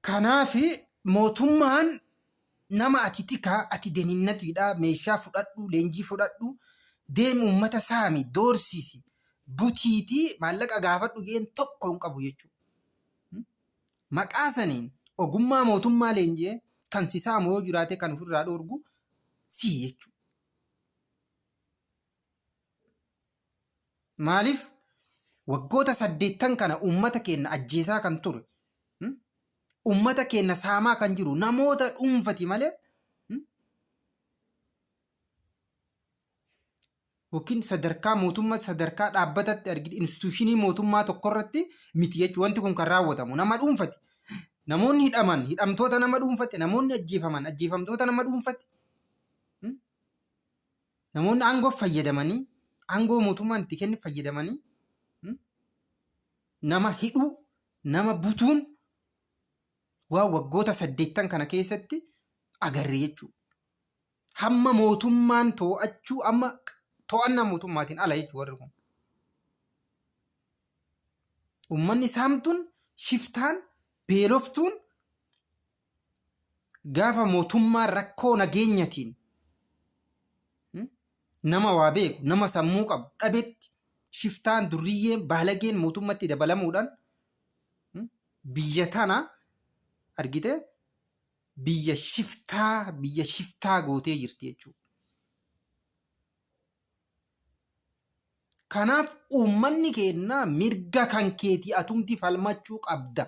Kanaafi mootummaan nama ati tikaa ati deninnatiidha meeshaa fudhadhu leenjii fudhadhu deemu uummata saami doorsisi butiitii maallaqa gaafadhu geen tokko hin qabu jechuudha. Maqaa saniin ogummaa mootummaa leenjee kan si saamu yoo jiraate kan ofirraa dhoorgu sii jechuudha. Maaliif waggoota 8 kana uummata keenya ajjeesaa kan ture uummata keenya saamaa kan jiru namoota dhuunfati malee yookiin sadarkaa mootummaa sadarkaa dhaabbatatti argite instituushinii mootummaa tokkorratti miti jechuudha. Wanti kun kan raawwatamu nama dhuunfati. Namoonni hidhaman hidhamtoota nama dhuunfate, namoonni ajjeefaman ajjeefamtoota nama dhuunfate. Namoonni aangoo fayyadamanii aangoo mootummaan itti kenne fayyadamanii nama hidhuu nama butuun waa waggoota 8 kana keessatti agarre jechuudha. Hamma mootummaan to'achuu amma to'annaa mootummaatiin ala jechuudha warri kun. Uummanni saamtuun shiftaan beeloftuun gaafa mootummaa rakkoo nageenyatiin nama waa beeku nama sammuu qabu dhabetti shiftaan durriyyeen baalageen mootummatti dabalamuudhaan biyya tana argite biyya shiftaa gootee jirti jechuudha. Kanaaf uummanni keenya mirga kan keetii atumti falmachuu qabda.